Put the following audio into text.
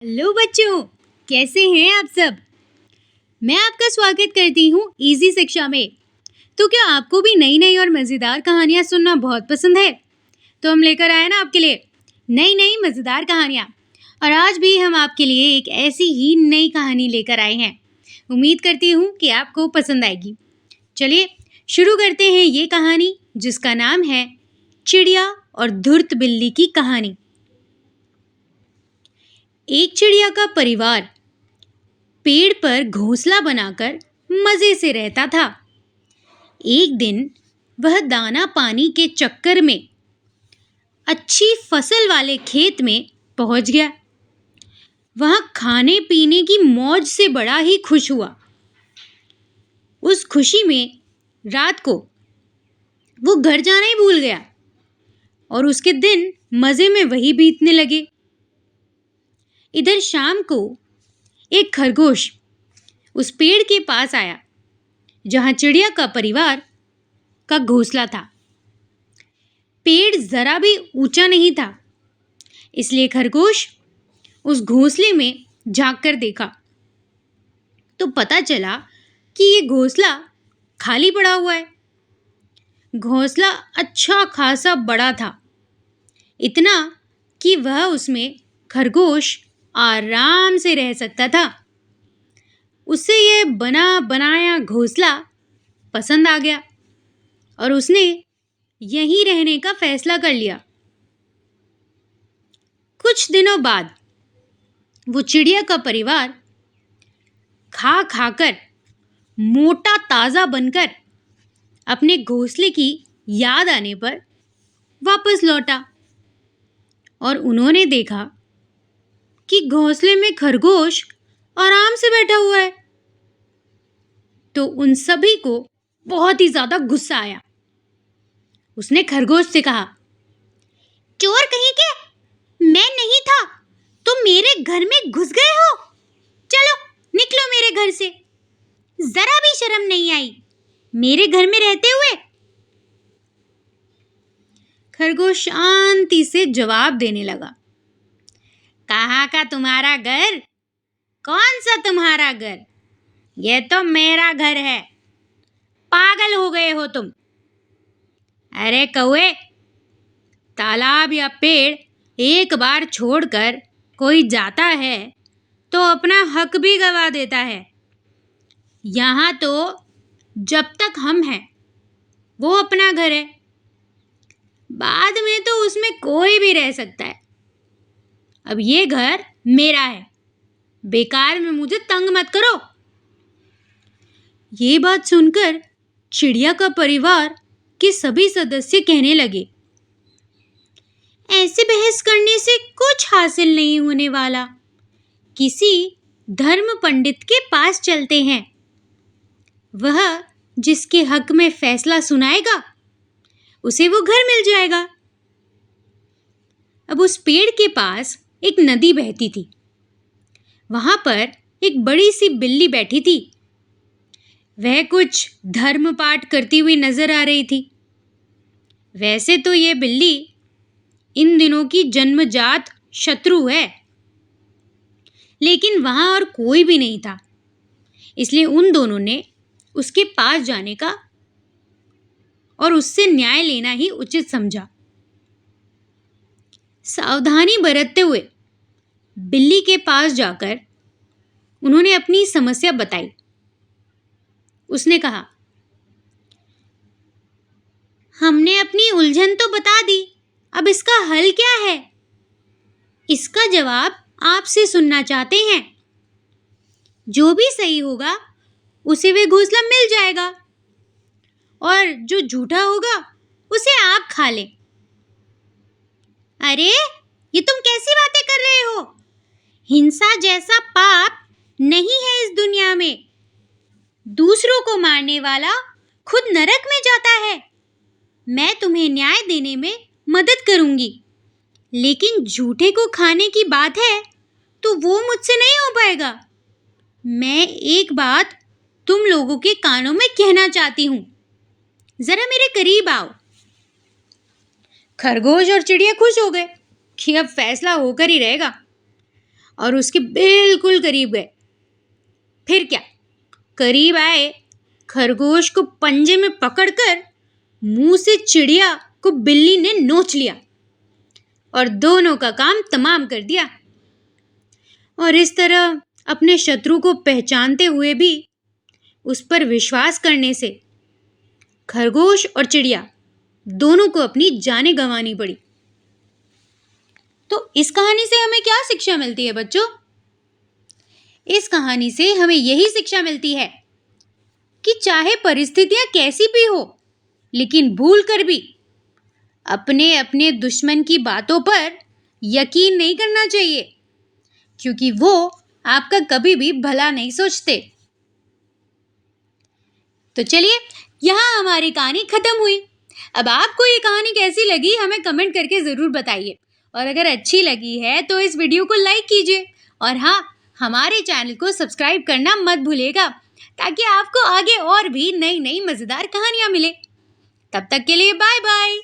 Hello बच्चों, कैसे हैं आप सब। मैं आपका स्वागत करती हूँ इजी शिक्षा में। तो क्या आपको भी नई नई और मज़ेदार कहानियाँ सुनना बहुत पसंद है? तो हम लेकर आए ना आपके लिए नई नई मज़ेदार कहानियाँ। और आज भी हम आपके लिए एक ऐसी ही नई कहानी लेकर आए हैं। उम्मीद करती हूँ कि आपको पसंद आएगी। चलिए शुरू करते हैं ये कहानी, जिसका नाम है चिड़िया और धूर्त बिल्ली की कहानी। एक चिड़िया का परिवार पेड़ पर घोंसला बनाकर मजे से रहता था। एक दिन वह दाना पानी के चक्कर में अच्छी फसल वाले खेत में पहुंच गया। वहां खाने पीने की मौज से बड़ा ही खुश हुआ। उस खुशी में रात को वो घर जाना ही भूल गया और उसके दिन मजे में वही बीतने लगे। इधर शाम को एक खरगोश उस पेड़ के पास आया जहां चिड़िया का परिवार का घोंसला था। पेड़ जरा भी ऊंचा नहीं था, इसलिए खरगोश उस घोंसले में झांक कर देखा तो पता चला कि ये घोंसला खाली पड़ा हुआ है। घोंसला अच्छा खासा बड़ा था, इतना कि वह उसमें खरगोश आराम से रह सकता था। उसे ये बना बनाया घोंसला पसंद आ गया और उसने यहीं रहने का फैसला कर लिया। कुछ दिनों बाद वो चिड़िया का परिवार खा खाकर मोटा ताजा बनकर अपने घोंसले की याद आने पर वापस लौटा और उन्होंने देखा कि घोंसले में खरगोश आराम से बैठा हुआ है। तो उन सभी को बहुत ही ज्यादा गुस्सा आया। उसने खरगोश से कहा, चोर कहीं के, मैं नहीं था, तुम मेरे घर में घुस गए हो। चलो निकलो मेरे घर से, जरा भी शर्म नहीं आई मेरे घर में रहते हुए। खरगोश शांति से जवाब देने लगा, कहाँ का तुम्हारा घर? कौन सा तुम्हारा घर? यह तो मेरा घर है। पागल हो गए हो तुम? अरे कौवे, तालाब या पेड़ एक बार छोड़कर कोई जाता है तो अपना हक भी गवा देता है। यहाँ तो जब तक हम हैं वो अपना घर है, बाद में तो उसमें कोई भी रह सकता है। अब ये घर मेरा है, बेकार में मुझे तंग मत करो। ये बात सुनकर चिड़िया का परिवार के सभी सदस्य कहने लगे, ऐसे बहस करने से कुछ हासिल नहीं होने वाला। किसी धर्म पंडित के पास चलते हैं, वह जिसके हक में फैसला सुनाएगा उसे वो घर मिल जाएगा। अब उस पेड़ के पास एक नदी बहती थी। वहां पर एक बड़ी सी बिल्ली बैठी थी। वह कुछ धर्म पाठ करती हुई नजर आ रही थी। वैसे तो ये बिल्ली इन दिनों की जन्मजात शत्रु है, लेकिन वहां और कोई भी नहीं था, इसलिए उन दोनों ने उसके पास जाने का और उससे न्याय लेना ही उचित समझा। सावधानी बरतते हुए बिल्ली के पास जाकर उन्होंने अपनी समस्या बताई। उसने कहा, हमने अपनी उलझन तो बता दी, अब इसका हल क्या है? इसका जवाब आपसे सुनना चाहते हैं। जो भी सही होगा उसे वे घोंसला मिल जाएगा और जो झूठा होगा उसे आप खा लें। अरे ये तुम कैसी बातें कर रहे हो? हिंसा जैसा पाप नहीं है इस दुनिया में। दूसरों को मारने वाला खुद नरक में जाता है। मैं तुम्हें न्याय देने में मदद करूंगी, लेकिन झूठे को खाने की बात है तो वो मुझसे नहीं हो पाएगा। मैं एक बात तुम लोगों के कानों में कहना चाहती हूं, जरा मेरे करीब आओ। खरगोश और चिड़िया खुश हो गए कि अब फैसला होकर ही रहेगा। और उसके बिल्कुल करीब गए। फिर क्या, करीब आए, खरगोश को पंजे में पकड़कर मुंह से चिड़िया को बिल्ली ने नोच लिया और दोनों का काम तमाम कर दिया। और इस तरह अपने शत्रु को पहचानते हुए भी उस पर विश्वास करने से खरगोश और चिड़िया दोनों को अपनी जानें गंवानी पड़ी। तो इस कहानी से हमें क्या शिक्षा मिलती है बच्चों? इस कहानी से हमें यही शिक्षा मिलती है कि चाहे परिस्थितियां कैसी भी हो, लेकिन भूल कर भी अपने अपने दुश्मन की बातों पर यकीन नहीं करना चाहिए, क्योंकि वो आपका कभी भी भला नहीं सोचते। तो चलिए, यहाँ हमारी कहानी खत्म हुई। अब आपको ये कहानी कैसी लगी हमें कमेंट करके ज़रूर बताइए, और अगर अच्छी लगी है तो इस वीडियो को लाइक कीजिए, और हाँ, हमारे चैनल को सब्सक्राइब करना मत भूलिएगा, ताकि आपको आगे और भी नई नई मज़ेदार कहानियाँ मिले। तब तक के लिए बाय बाय।